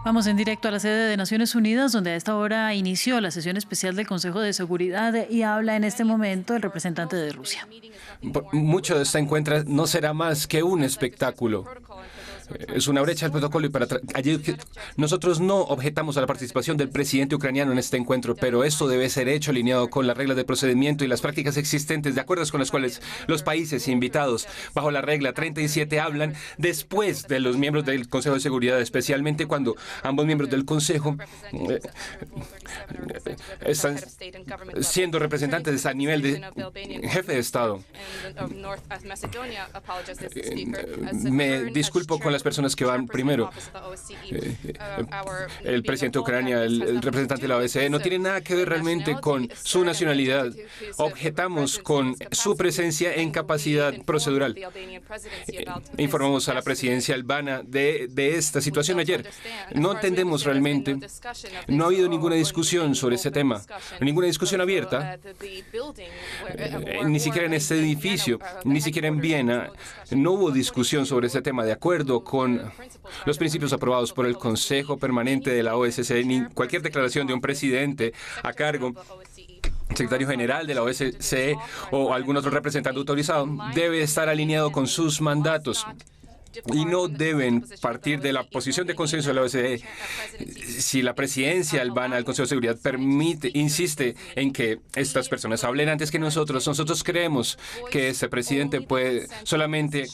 Vamos en directo a la sede de Naciones Unidas, donde a esta hora inició la sesión especial del Consejo de Seguridad y habla en este momento el representante de Rusia. Mucho de esta encuentro no será más que un espectáculo. Es una brecha del protocolo y nosotros no objetamos a la participación del presidente ucraniano en este encuentro, pero esto debe ser hecho alineado con las reglas de procedimiento y las prácticas existentes, de acuerdo con las cuales los países invitados bajo la regla 37 hablan después de los miembros del Consejo de Seguridad, especialmente cuando ambos miembros del Consejo están siendo representantes a nivel de jefe de Estado. Me disculpo con las personas que van primero. El presidente de Ucrania, el representante de la OSCE, no tiene nada que ver realmente con su nacionalidad. Objetamos con su presencia en capacidad procedural. Informamos a la presidencia albana de esta situación ayer. No entendemos realmente, no ha habido ninguna discusión sobre ese tema, ninguna discusión abierta, ni siquiera en este edificio, ni siquiera en Viena. No hubo discusión sobre ese tema de acuerdo con los principios aprobados por el Consejo Permanente de la OSCE, ni cualquier declaración de un presidente a cargo, secretario general de la OSCE o algún otro representante autorizado, debe estar alineado con sus mandatos. Y no deben partir de la posición de consenso de la OSCE. Si la presidencia albana del Consejo de Seguridad insiste en que estas personas hablen antes que nosotros creemos que ese presidente puede solamente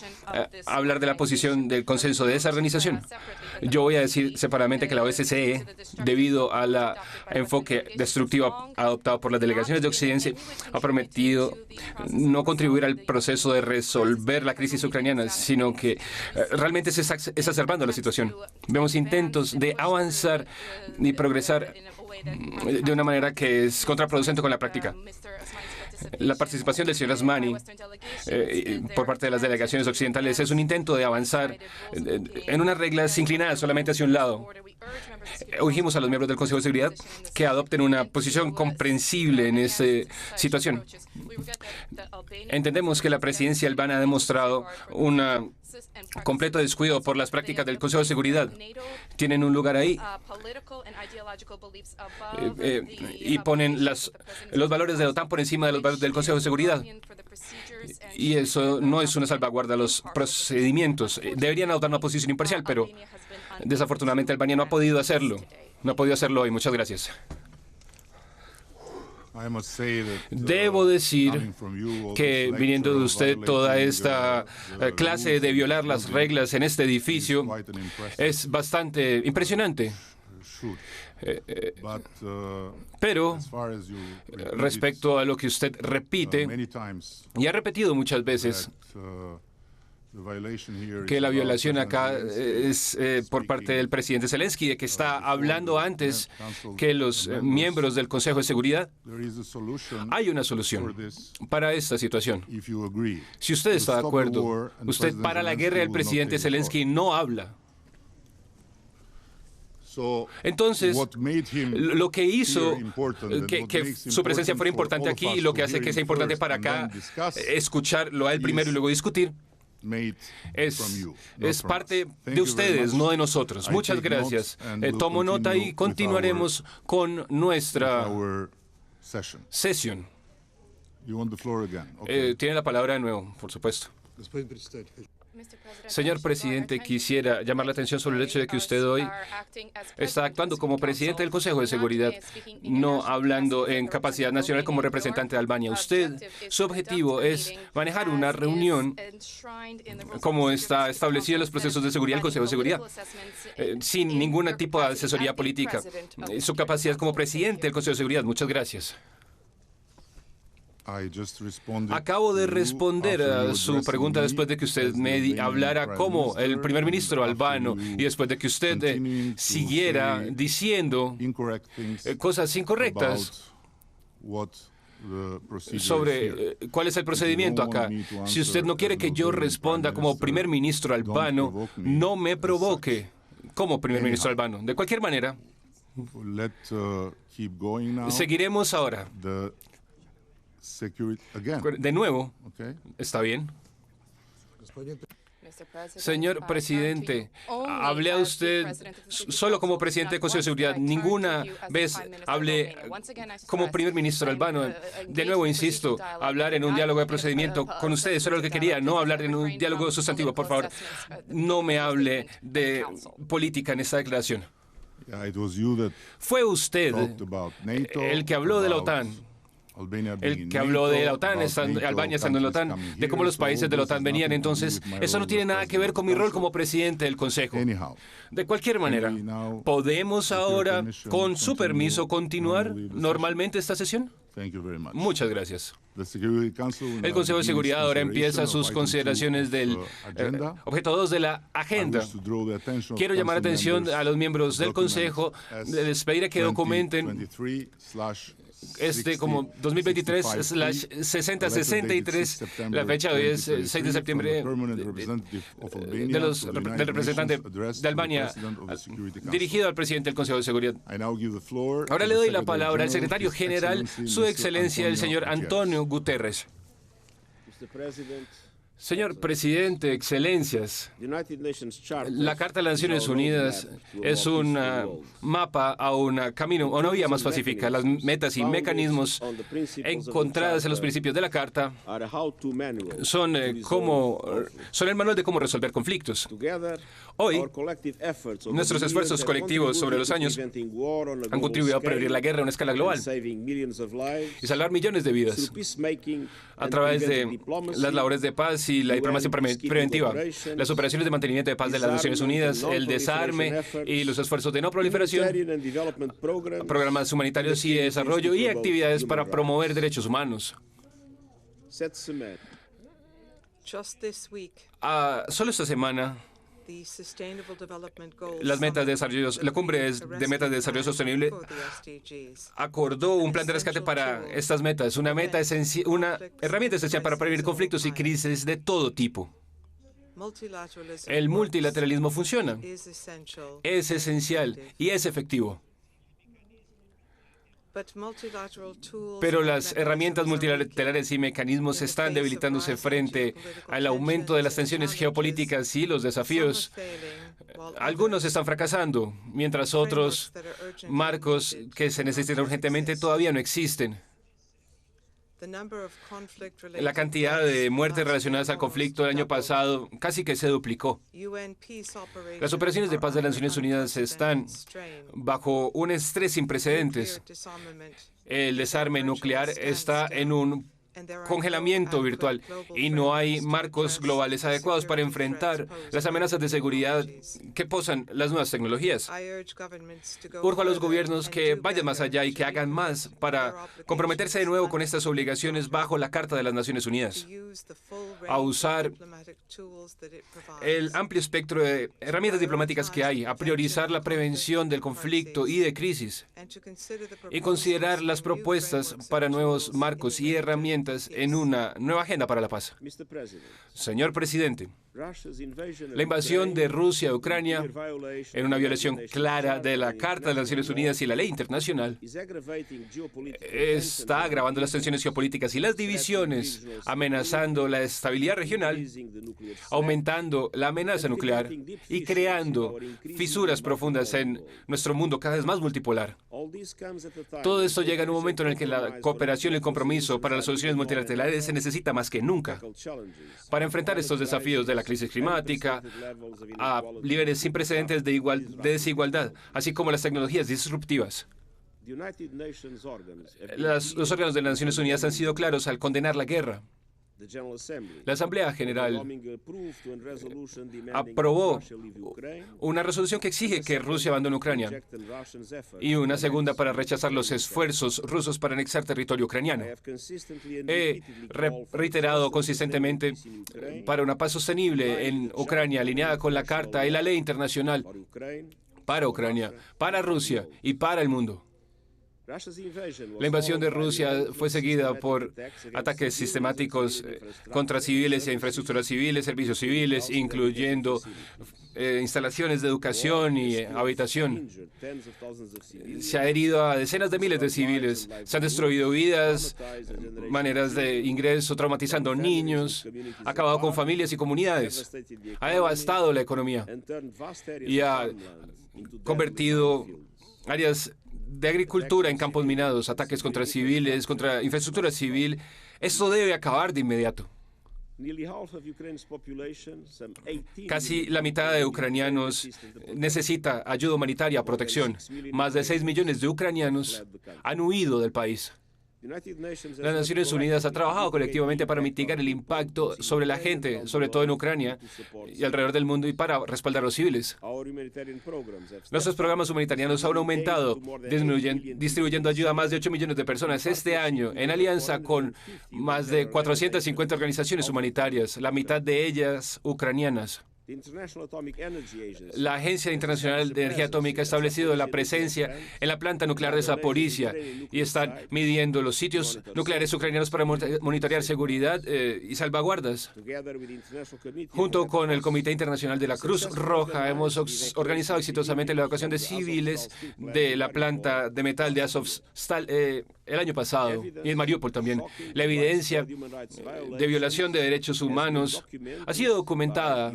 hablar de la posición del consenso de esa organización. Yo voy a decir separadamente que la OSCE, debido al enfoque destructivo adoptado por las delegaciones de Occidente, ha prometido no contribuir al proceso de resolver la crisis ucraniana, sino que realmente se está exacerbando la situación. Vemos intentos de avanzar y progresar de una manera que es contraproducente con la práctica. La participación del señor Asmani por parte de las delegaciones occidentales es un intento de avanzar en unas reglas inclinadas solamente hacia un lado. Urgimos a los miembros del Consejo de Seguridad que adopten una posición comprensible en esta situación. Entendemos que la presidencia albana ha demostrado un completo descuido por las prácticas del Consejo de Seguridad. Tienen un lugar ahí y ponen los valores de la OTAN por encima de los valores del Consejo de Seguridad. Y eso no es una salvaguarda a los procedimientos. Deberían adoptar una posición imparcial, pero desafortunadamente Albania no ha podido hacerlo. No ha podido hacerlo hoy. Muchas gracias. Debo decir que viniendo de usted toda esta clase de violar las reglas en este edificio es bastante impresionante. Pero respecto a lo que usted repite, y ha repetido muchas veces, que la violación acá es por parte del presidente Zelensky, de que está hablando antes que los miembros del Consejo de Seguridad. Hay una solución para esta situación. Si usted está de acuerdo, usted para la guerra del presidente Zelensky no habla. Entonces, lo que hizo que su presencia fuera importante aquí y lo que hace que sea importante para acá escucharlo a él primero y luego discutir, es parte de ustedes, no de nosotros. Muchas gracias. Tomo nota y continuaremos con nuestra sesión. Tiene la palabra de nuevo, por supuesto. Señor presidente, quisiera llamar la atención sobre el hecho de que usted hoy está actuando como presidente del Consejo de Seguridad, no hablando en capacidad nacional como representante de Albania. Su objetivo es manejar una reunión como está establecido en los procesos de seguridad del Consejo de Seguridad, sin ningún tipo de asesoría política. Su capacidad como presidente del Consejo de Seguridad. Muchas gracias. Acabo de responder a su pregunta después de que usted me hablara como el primer ministro albano y después de que usted siguiera diciendo cosas incorrectas sobre cuál es el procedimiento acá. Si usted no quiere que yo responda como primer ministro albano, no me provoque como primer ministro albano. De cualquier manera, seguiremos ahora. De nuevo, ¿está bien? Señor presidente, hablé a usted solo como presidente del Consejo de Seguridad. Ninguna vez hablé como primer ministro albano. De nuevo, insisto, hablar en un diálogo de procedimiento con ustedes. Eso era lo que quería, no hablar en un diálogo sustantivo. Por favor, no me hable de política en esta declaración. Fue usted el que habló de la OTAN. El que habló de la OTAN, Albania estando en la OTAN, de cómo los países de la OTAN venían. Entonces, eso no tiene nada que ver con mi rol como presidente del Consejo. De cualquier manera, ¿podemos ahora, con su permiso, continuar normalmente esta sesión? Muchas gracias. El Consejo de Seguridad ahora empieza sus consideraciones del objeto 2 de la agenda. Quiero llamar la atención a los miembros del Consejo, les pediré que documenten como 2023/6063, la fecha de hoy es 6 de septiembre, del representante de Albania, dirigido al presidente del Consejo de Seguridad. Ahora le doy la palabra al secretario general, Su Excelencia, el señor Antonio Guterres. Señor presidente, excelencias, la Carta de las Naciones Unidas es un mapa a un camino, a una vía más pacífica. Las metas y mecanismos encontradas en los principios de la Carta son el manual de cómo resolver conflictos. Hoy, nuestros esfuerzos colectivos sobre los años han contribuido a prevenir la guerra a una escala global y salvar millones de vidas a través de las labores de paz y la diplomacia preventiva, las operaciones de mantenimiento de paz de las Naciones Unidas, el desarme y los esfuerzos de no proliferación, programas humanitarios y de desarrollo y actividades para promover derechos humanos. Solo esta semana, las metas de desarrollo, la cumbre de metas de desarrollo sostenible acordó un plan de rescate para estas metas, una herramienta esencial para prevenir conflictos y crisis de todo tipo. El multilateralismo funciona, es esencial y es efectivo. Pero las herramientas multilaterales y mecanismos están debilitándose frente al aumento de las tensiones geopolíticas y los desafíos. Algunos están fracasando, mientras otros marcos que se necesitan urgentemente todavía no existen. La cantidad de muertes relacionadas al conflicto el año pasado casi que se duplicó. Las operaciones de paz de las Naciones Unidas están bajo un estrés sin precedentes. El desarme nuclear está en un congelamiento virtual y no hay marcos globales adecuados para enfrentar las amenazas de seguridad que posan las nuevas tecnologías. Urjo a los gobiernos que vayan más allá y que hagan más para comprometerse de nuevo con estas obligaciones bajo la Carta de las Naciones Unidas, a usar el amplio espectro de herramientas diplomáticas que hay, a priorizar la prevención del conflicto y de crisis y considerar las propuestas para nuevos marcos y herramientas en una nueva agenda para la paz. Señor presidente, la invasión de Rusia a Ucrania, en una violación clara de la Carta de las Naciones Unidas y la ley internacional, está agravando las tensiones geopolíticas y las divisiones, amenazando la estabilidad regional, aumentando la amenaza nuclear y creando fisuras profundas en nuestro mundo cada vez más multipolar. Todo esto llega en un momento en el que la cooperación y el compromiso para las soluciones multilaterales se necesita más que nunca para enfrentar estos desafíos de la crisis climática a niveles sin precedentes de desigualdad, así como las tecnologías disruptivas. Los órganos de las Naciones Unidas han sido claros al condenar la guerra. La Asamblea General aprobó una resolución que exige que Rusia abandone Ucrania y una segunda para rechazar los esfuerzos rusos para anexar territorio ucraniano. He reiterado consistentemente para una paz sostenible en Ucrania, alineada con la Carta y la ley internacional para Ucrania, para Rusia y para el mundo. La invasión de Rusia fue seguida por ataques sistemáticos contra civiles e infraestructuras civiles, servicios civiles, incluyendo instalaciones de educación y habitación. Se ha herido a decenas de miles de civiles, se han destruido vidas, maneras de ingreso, traumatizando niños, ha acabado con familias y comunidades, ha devastado la economía y ha convertido áreas de agricultura en campos minados, ataques contra civiles, contra infraestructura civil. Esto debe acabar de inmediato. Casi la mitad de ucranianos necesita ayuda humanitaria, protección. Más de 6 millones de ucranianos han huido del país. Las Naciones Unidas han trabajado colectivamente para mitigar el impacto sobre la gente, sobre todo en Ucrania y alrededor del mundo, y para respaldar a los civiles. Nuestros programas humanitarios han aumentado, distribuyendo ayuda a más de 8 millones de personas este año, en alianza con más de 450 organizaciones humanitarias, la mitad de ellas ucranianas. La Agencia Internacional de Energía Atómica ha establecido la presencia en la planta nuclear de Zaporizhia y están midiendo los sitios nucleares ucranianos para monitorear seguridad y salvaguardas. Junto con el Comité Internacional de la Cruz Roja, hemos organizado exitosamente la evacuación de civiles de la planta de metal de Azovstal el año pasado, y en Mariupol también. La evidencia de violación de derechos humanos ha sido documentada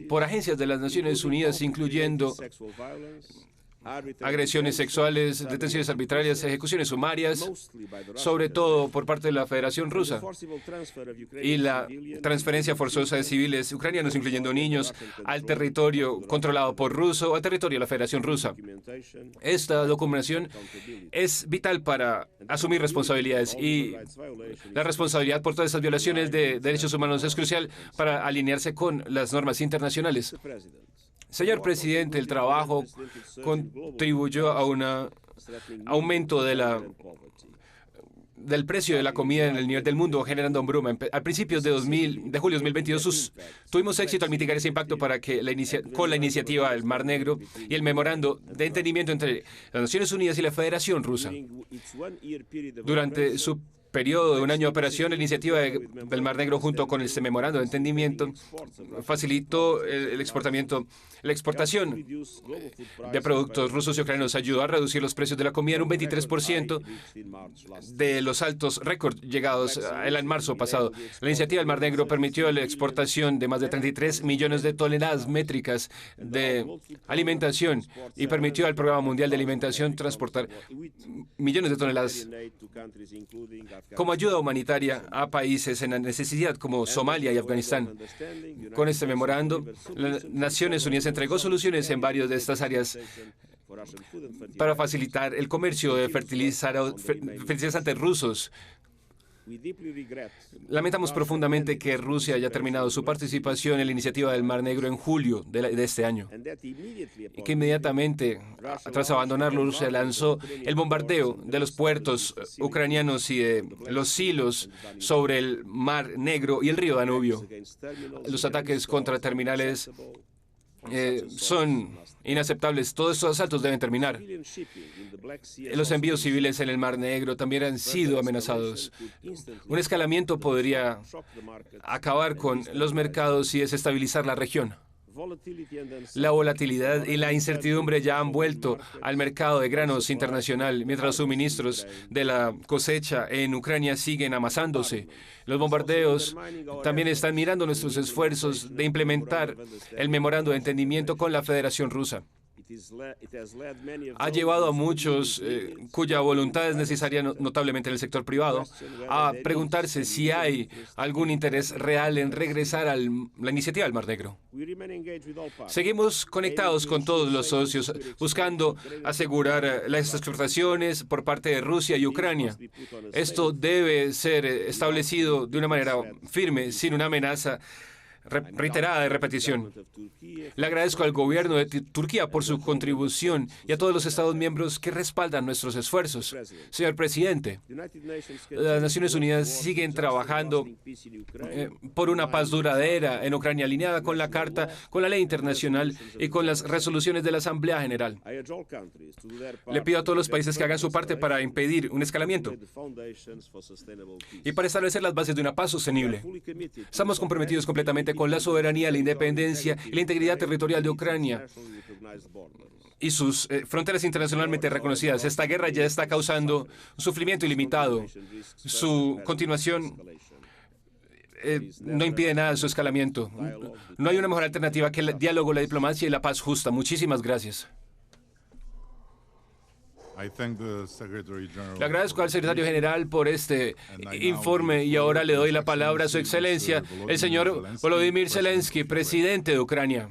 por agencias de las Naciones Unidas, incluyendo agresiones sexuales, detenciones arbitrarias, ejecuciones sumarias, sobre todo por parte de la Federación Rusa, y la transferencia forzosa de civiles ucranianos, incluyendo niños, al territorio controlado por Rusia o al territorio de la Federación Rusa. Esta documentación es vital para asumir responsabilidades, y la responsabilidad por todas estas violaciones de derechos humanos es crucial para alinearse con las normas internacionales. Señor presidente, el trabajo contribuyó a un aumento del precio de la comida en el nivel del mundo, generando hambruna. A principios de julio de 2022 tuvimos éxito al mitigar ese impacto con la iniciativa del Mar Negro y el memorando de entendimiento entre las Naciones Unidas y la Federación Rusa. Durante su periodo de un año de operación, la iniciativa del Mar Negro, junto con este memorando de entendimiento, facilitó la exportación de productos rusos y ucranianos, ayudó a reducir los precios de la comida en un 23% de los altos récords llegados en marzo pasado. La iniciativa del Mar Negro permitió la exportación de más de 33 millones de toneladas métricas de alimentación y permitió al Programa Mundial de Alimentación transportar millones de toneladas como ayuda humanitaria a países en necesidad como Somalia y Afganistán. Con este memorando, las Naciones Unidas entregó soluciones en varias de estas áreas para facilitar el comercio de fertilizantes rusos. Lamentamos profundamente que Rusia haya terminado su participación en la iniciativa del Mar Negro en julio de este año, y que inmediatamente, tras abandonarlo, Rusia lanzó el bombardeo de los puertos ucranianos y de los silos sobre el Mar Negro y el río Danubio. Los ataques contra terminales son inaceptables. Todos estos asaltos deben terminar. Los envíos civiles en el Mar Negro también han sido amenazados. Un escalamiento podría acabar con los mercados y desestabilizar la región. La volatilidad y la incertidumbre ya han vuelto al mercado de granos internacional, mientras los suministros de la cosecha en Ucrania siguen amasándose. Los bombardeos también están mirando nuestros esfuerzos de implementar el memorando de entendimiento con la Federación Rusa. Ha llevado a muchos cuya voluntad es necesaria, notablemente en el sector privado, a preguntarse si hay algún interés real en regresar a la iniciativa del Mar Negro. Seguimos conectados con todos los socios, buscando asegurar las exportaciones por parte de Rusia y Ucrania. Esto debe ser establecido de una manera firme, sin una amenaza reiterada de repetición. Le agradezco al gobierno de Turquía por su contribución y a todos los Estados miembros que respaldan nuestros esfuerzos. Señor presidente, las Naciones Unidas siguen trabajando por una paz duradera en Ucrania, alineada con la Carta, con la ley internacional y con las resoluciones de la Asamblea General. Le pido a todos los países que hagan su parte para impedir un escalamiento y para establecer las bases de una paz sostenible. Estamos comprometidos completamente con la soberanía, la independencia y la integridad territorial de Ucrania y sus fronteras internacionalmente reconocidas. Esta guerra ya está causando un sufrimiento ilimitado. Su continuación no impide nada de su escalamiento. No hay una mejor alternativa que el diálogo, la diplomacia y la paz justa. Muchísimas gracias. Le agradezco al secretario general por este informe y ahora le doy la palabra a su excelencia, el señor Volodymyr Zelensky, presidente de Ucrania.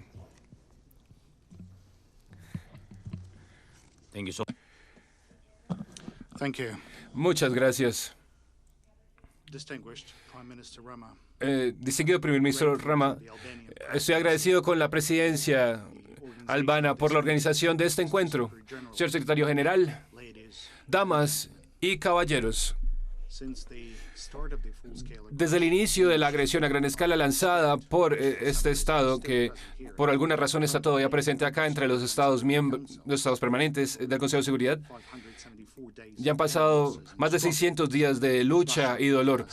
Muchas gracias. Distinguido primer ministro Rama, estoy agradecido con la presidencia albana por la organización de este encuentro. Señor secretario general, damas y caballeros, desde el inicio de la agresión a gran escala lanzada por este Estado, que por alguna razón está todavía presente acá entre los Estados miembros, los Estados permanentes del Consejo de Seguridad, ya han pasado más de 600 días de lucha y dolor.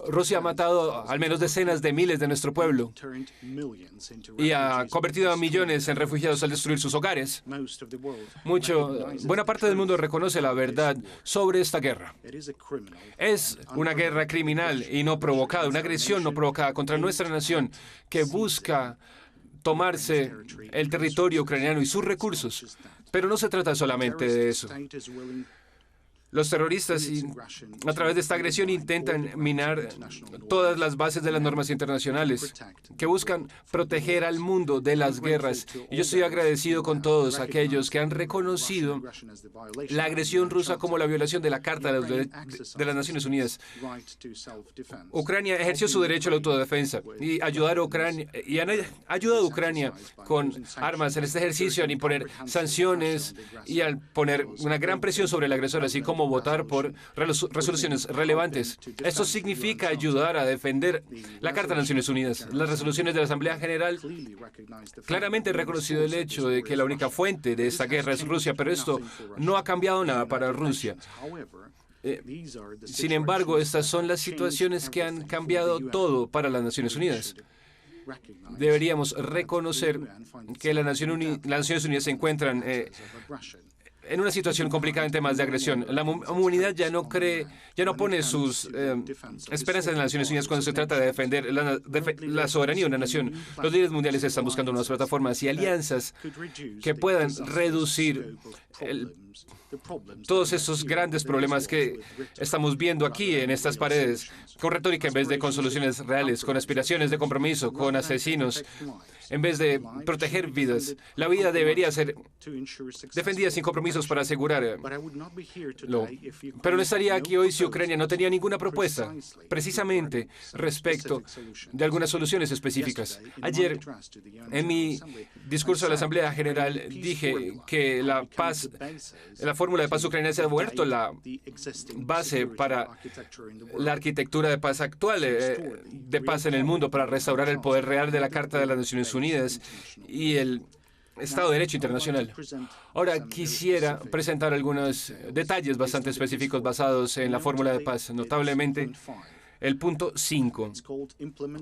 Rusia ha matado al menos decenas de miles de nuestro pueblo y ha convertido a millones en refugiados al destruir sus hogares. Buena parte del mundo reconoce la verdad sobre esta guerra. Es una guerra criminal y no provocada, una agresión no provocada contra nuestra nación que busca tomarse el territorio ucraniano y sus recursos. Pero no se trata solamente de eso. Los terroristas, a través de esta agresión, intentan minar todas las bases de las normas internacionales que buscan proteger al mundo de las guerras. Y yo estoy agradecido con todos aquellos que han reconocido la agresión rusa como la violación de la Carta de las Naciones Unidas. Ucrania ejerció su derecho a la autodefensa y han ayudado a Ucrania con armas en este ejercicio, al imponer sanciones y al poner una gran presión sobre el agresor, así como votar por resoluciones relevantes. Esto significa ayudar a defender la Carta de las Naciones Unidas. Las resoluciones de la Asamblea General claramente han reconocido el hecho de que la única fuente de esta guerra es Rusia, pero esto no ha cambiado nada para Rusia. Sin embargo, estas son las situaciones que han cambiado todo para las Naciones Unidas. Deberíamos reconocer que las Naciones Unidas se encuentran en una situación complicada en temas de agresión. La humanidad ya no pone sus esperanzas en las Naciones Unidas cuando se trata de defender la soberanía de una nación. Los líderes mundiales están buscando nuevas plataformas y alianzas que puedan reducir todos esos grandes problemas que estamos viendo aquí en estas paredes, con retórica en vez de con soluciones reales, con aspiraciones de compromiso, con asesinos, en vez de proteger vidas. La vida debería ser defendida sin compromisos para asegurarlo. Pero no estaría aquí hoy si Ucrania no tenía ninguna propuesta, precisamente respecto de algunas soluciones específicas. Ayer, en mi discurso a la Asamblea General, dije que la fórmula de paz ucraniana se ha vuelto la base para la arquitectura de paz actual, de paz en el mundo, para restaurar el poder real de la Carta de las Naciones Unidas y el Estado de Derecho internacional. Ahora quisiera presentar algunos detalles bastante específicos basados en la fórmula de paz, notablemente el punto 5.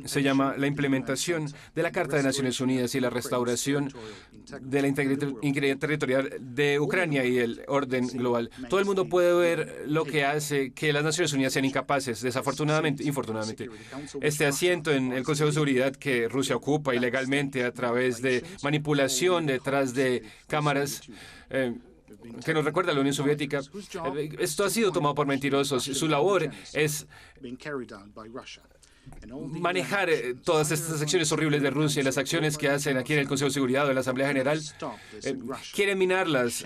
Se llama la implementación de la Carta de Naciones Unidas y la restauración de la integridad territorial de Ucrania y el orden global. Todo el mundo puede ver lo que hace que las Naciones Unidas sean incapaces, desafortunadamente, infortunadamente. Este asiento en el Consejo de Seguridad que Rusia ocupa ilegalmente a través de manipulación detrás de cámaras, que nos recuerda a la Unión Soviética. Esto ha sido tomado por mentirosos. Su labor es manejar todas estas acciones horribles de Rusia y las acciones que hacen aquí en el Consejo de Seguridad o en la Asamblea General. Quieren minarlas.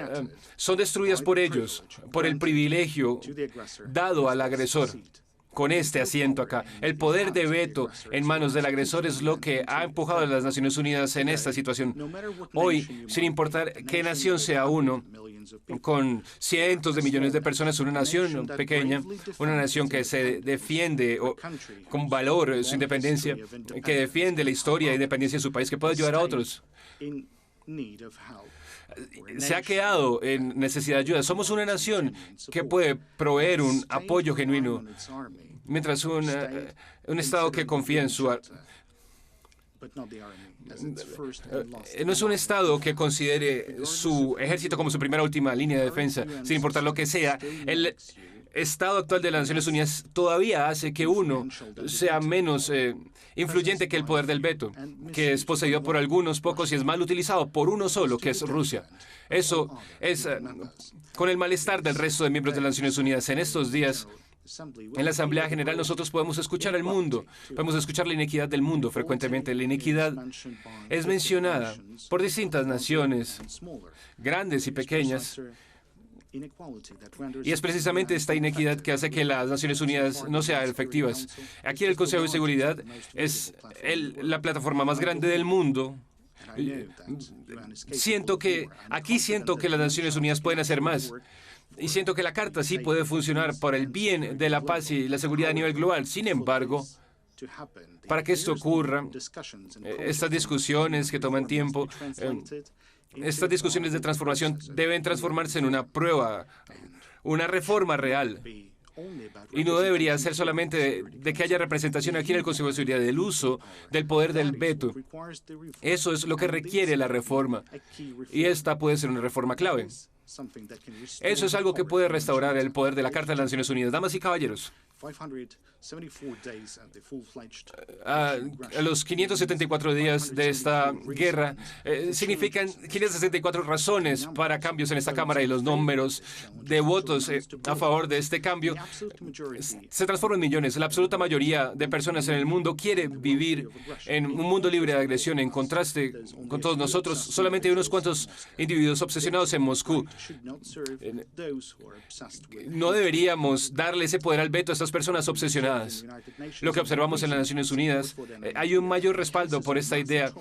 Son destruidas por ellos, por el privilegio dado al agresor. con este asiento acá. El poder de veto en manos del agresor es lo que ha empujado a las Naciones Unidas en esta situación. Hoy, sin importar qué nación sea uno, con cientos de millones de personas, una nación pequeña, una nación que se defiende con valor su independencia, que defiende la historia e independencia de su país, que puede ayudar a otros. Se ha quedado en necesidad de ayuda. Somos una nación que puede proveer un apoyo genuino, mientras un Estado que confía en su... No es un Estado que considere su ejército como su primera o última línea de defensa, sin importar lo que sea. El Estado actual de las Naciones Unidas todavía hace que uno sea menos influyente que el poder del veto, que es poseído por algunos pocos y es mal utilizado por uno solo, que es Rusia. Eso es con el malestar del resto de miembros de las Naciones Unidas. En estos días, en la Asamblea General, nosotros podemos escuchar al mundo, podemos escuchar la inequidad del mundo frecuentemente. La inequidad es mencionada por distintas naciones, grandes y pequeñas, y es precisamente esta inequidad que hace que las Naciones Unidas no sean efectivas. Aquí el Consejo de Seguridad es la plataforma más grande del mundo. Siento que las Naciones Unidas pueden hacer más. Y siento que la Carta sí puede funcionar por el bien de la paz y la seguridad a nivel global. Sin embargo, para que esto ocurra, estas discusiones que toman tiempo, estas discusiones de transformación deben transformarse en una prueba, una reforma real. Y no debería ser solamente de que haya representación aquí en el Consejo de Seguridad, del uso del poder del veto. Eso es lo que requiere la reforma. Y esta puede ser una reforma clave. Eso es algo que puede restaurar el poder de la Carta de las Naciones Unidas. Damas y caballeros, a los 574 días de esta guerra significan 564 razones para cambios en esta Cámara, y los números de votos a favor de este cambio se transforman en millones. La absoluta mayoría de personas en el mundo quiere vivir en un mundo libre de agresión. En contraste con todos nosotros, solamente hay unos cuantos individuos obsesionados en Moscú. No deberíamos darle ese poder al veto a estas personas obsesionadas. Lo que observamos en las Naciones Unidas, hay un mayor respaldo por esta idea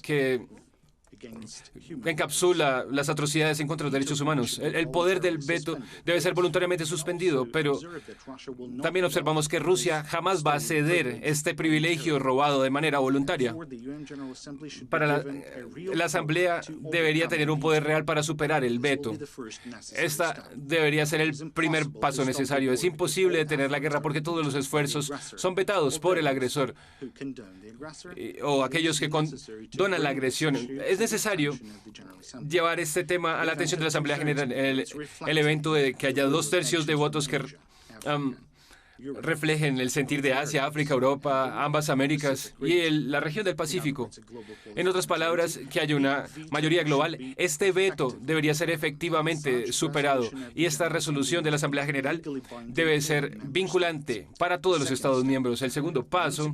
que encapsula las atrocidades en contra de los derechos humanos. El poder del veto debe ser voluntariamente suspendido, pero también observamos que Rusia jamás va a ceder este privilegio robado de manera voluntaria. La Asamblea debería tener un poder real para superar el veto. Esta debería ser el primer paso necesario. Es imposible detener la guerra porque todos los esfuerzos son vetados por el agresor o aquellos que condonan la agresión. Es necesario llevar este tema a la atención de la Asamblea General. El evento de que haya 2/3 de votos que reflejen el sentir de Asia, África, Europa, ambas Américas y la región del Pacífico. En otras palabras, que haya una mayoría global. Este veto debería ser efectivamente superado y esta resolución de la Asamblea General debe ser vinculante para todos los Estados miembros. El segundo paso,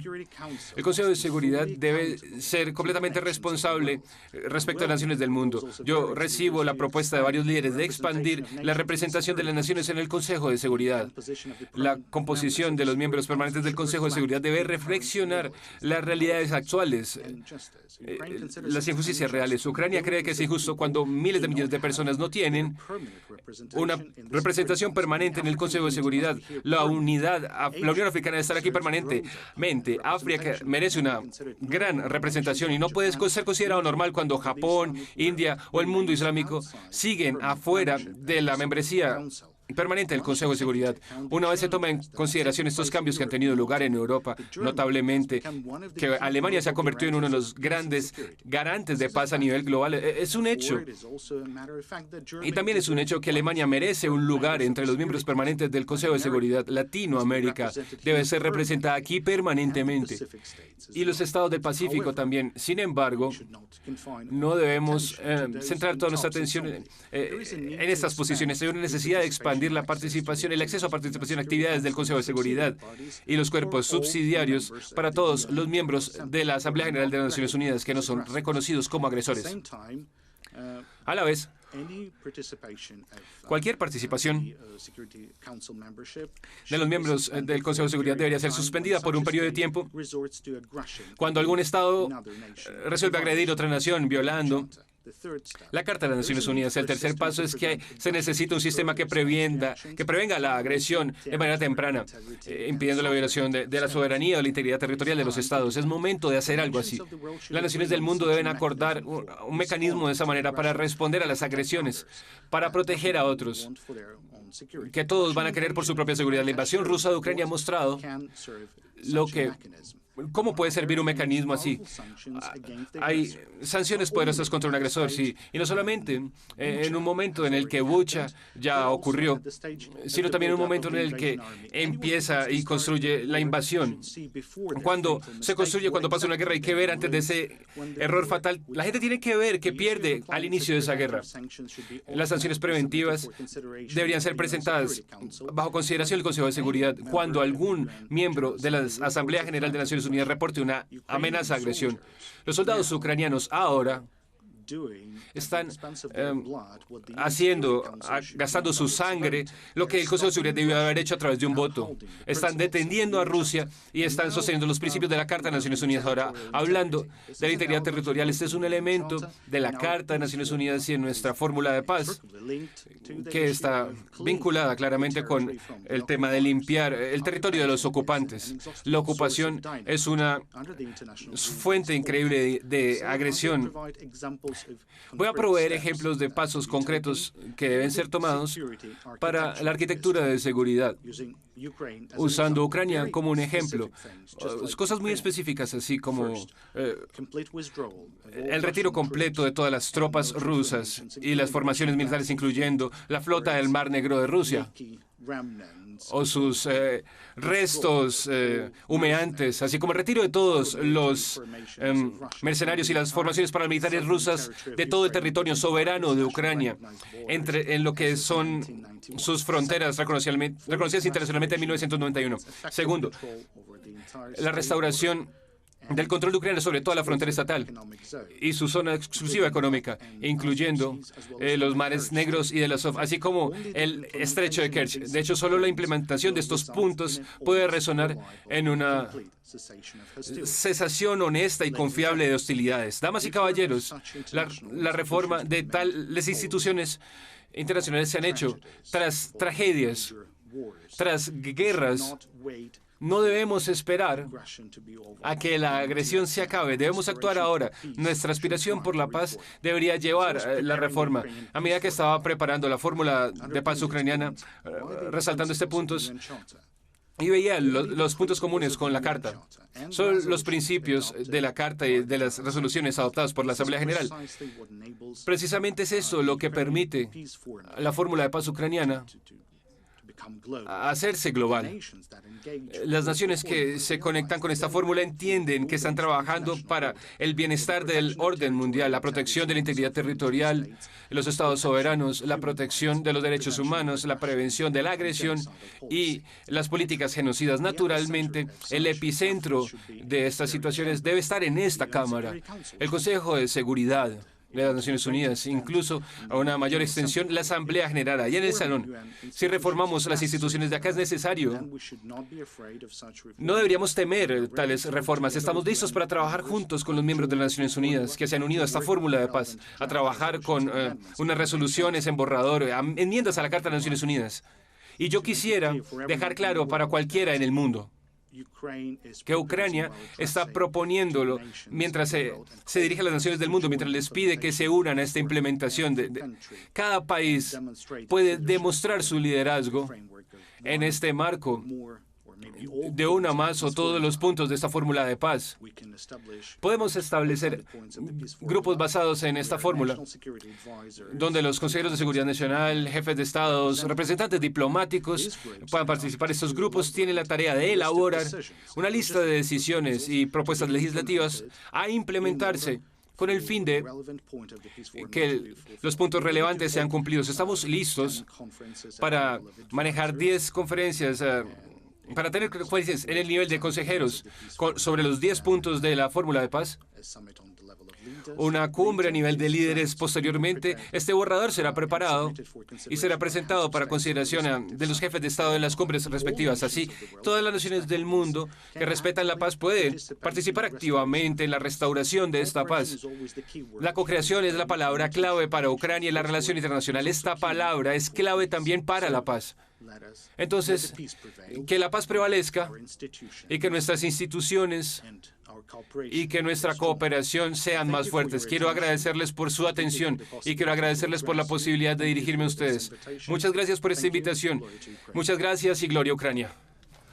el Consejo de Seguridad debe ser completamente responsable respecto a las naciones del mundo. Yo recibo la propuesta de varios líderes de expandir la representación de las naciones en el Consejo de Seguridad. La composición de los miembros permanentes del Consejo de Seguridad debe reflexionar las realidades actuales, las injusticias reales. Ucrania cree que es injusto cuando miles de millones de personas no tienen una representación permanente en el Consejo de Seguridad. La Unión Africana debe estar aquí permanentemente. África merece una gran representación y no puede ser considerado normal cuando Japón, India o el mundo islámico siguen afuera de la membresía permanente del Consejo de Seguridad. Una vez se toma en consideración estos cambios que han tenido lugar en Europa, notablemente que Alemania se ha convertido en uno de los grandes garantes de paz a nivel global, es un hecho. Y también es un hecho que Alemania merece un lugar entre los miembros permanentes del Consejo de Seguridad. Latinoamérica debe ser representada aquí permanentemente. Y los estados del Pacífico también. Sin embargo, no debemos centrar toda nuestra atención en estas posiciones. Hay una necesidad de expandir la participación, el acceso a participación en actividades del Consejo de Seguridad y los cuerpos subsidiarios para todos los miembros de la Asamblea General de las Naciones Unidas que no son reconocidos como agresores. A la vez, cualquier participación de los miembros del Consejo de Seguridad debería ser suspendida por un periodo de tiempo cuando algún Estado resuelve agredir a otra nación violando la Carta de las Naciones Unidas. El tercer paso es que se necesita un sistema que prevenga la agresión de manera temprana, impidiendo la violación de la soberanía o la integridad territorial de los Estados. Es momento de hacer algo así. Las naciones del mundo deben acordar un mecanismo de esa manera para responder a las agresiones, para proteger a otros, que todos van a querer por su propia seguridad. La invasión rusa de Ucrania ha mostrado ¿cómo puede servir un mecanismo así? Hay sanciones poderosas contra un agresor, sí. Y no solamente en un momento en el que Bucha ya ocurrió, sino también en un momento en el que empieza y construye la invasión. Cuando pasa una guerra, hay que ver antes de ese error fatal. La gente tiene que ver que pierde al inicio de esa guerra. Las sanciones preventivas deberían ser presentadas bajo consideración del Consejo de Seguridad cuando algún miembro de la Asamblea General de Naciones Unidas reporte una amenaza de agresión. Los soldados ucranianos ahora están gastando su sangre, lo que el Consejo de Seguridad debió haber hecho a través de un voto. Están deteniendo a Rusia y están sosteniendo los principios de la Carta de Naciones Unidas. Ahora, hablando de la integridad territorial, este es un elemento de la Carta de Naciones Unidas y en nuestra fórmula de paz, que está vinculada claramente con el tema de limpiar el territorio de los ocupantes. La ocupación es una fuente increíble de agresión. Voy a proveer ejemplos de pasos concretos que deben ser tomados para la arquitectura de seguridad, usando Ucrania como un ejemplo. Cosas muy específicas, así como el retiro completo de todas las tropas rusas y las formaciones militares, incluyendo la flota del Mar Negro de Rusia, o sus restos humeantes, así como el retiro de todos los mercenarios y las formaciones paramilitares rusas de todo el territorio soberano de Ucrania, en lo que son sus fronteras reconocidas internacionalmente en 1991. Segundo, la restauración del control de Ucrania sobre toda la frontera estatal y su zona exclusiva económica, incluyendo los mares negros y del Azov, así como el estrecho de Kerch. De hecho, solo la implementación de estos puntos puede resonar en una cesación honesta y confiable de hostilidades. Damas y caballeros, la reforma de tales instituciones internacionales se han hecho tras tragedias, tras guerras. No debemos esperar a que la agresión se acabe. Debemos actuar ahora. Nuestra aspiración por la paz debería llevar la reforma. A medida que estaba preparando la fórmula de paz ucraniana, resaltando este punto, y veía los puntos comunes con la Carta. Son los principios de la Carta y de las resoluciones adoptadas por la Asamblea General. Precisamente es eso lo que permite a la fórmula de paz ucraniana hacerse global. Las naciones que se conectan con esta fórmula entienden que están trabajando para el bienestar del orden mundial, la protección de la integridad territorial, los estados soberanos, la protección de los derechos humanos, la prevención de la agresión y las políticas genocidas. Naturalmente, el epicentro de estas situaciones debe estar en esta Cámara, el Consejo de Seguridad de las Naciones Unidas, incluso a una mayor extensión, la Asamblea General, allá en el salón. Si reformamos las instituciones de acá es necesario. No deberíamos temer tales reformas. Estamos listos para trabajar juntos con los miembros de las Naciones Unidas que se han unido a esta fórmula de paz, a trabajar con unas resoluciones en borrador, enmiendas a la Carta de las Naciones Unidas. Y yo quisiera dejar claro para cualquiera en el mundo que Ucrania está proponiéndolo mientras se dirige a las naciones del mundo, mientras les pide que se unan a esta implementación. Cada país puede demostrar su liderazgo en este marco de una más o todos los puntos de esta fórmula de paz. Podemos establecer grupos basados en esta fórmula, donde los consejeros de seguridad nacional, jefes de estados, representantes diplomáticos puedan participar. Estos grupos tienen la tarea de elaborar una lista de decisiones y propuestas legislativas a implementarse con el fin de que los puntos relevantes sean cumplidos. Estamos listos para manejar 10 conferencias para tener en el nivel de consejeros sobre los 10 puntos de la fórmula de paz, una cumbre a nivel de líderes posteriormente, este borrador será preparado y será presentado para consideración de los jefes de Estado de las cumbres respectivas. Así, todas las naciones del mundo que respetan la paz pueden participar activamente en la restauración de esta paz. La co-creación es la palabra clave para Ucrania y la relación internacional. Esta palabra es clave también para la paz. Entonces, que la paz prevalezca y que nuestras instituciones y que nuestra cooperación sean más fuertes. Quiero agradecerles por su atención y quiero agradecerles por la posibilidad de dirigirme a ustedes. Muchas gracias por esta invitación. Muchas gracias y gloria a Ucrania.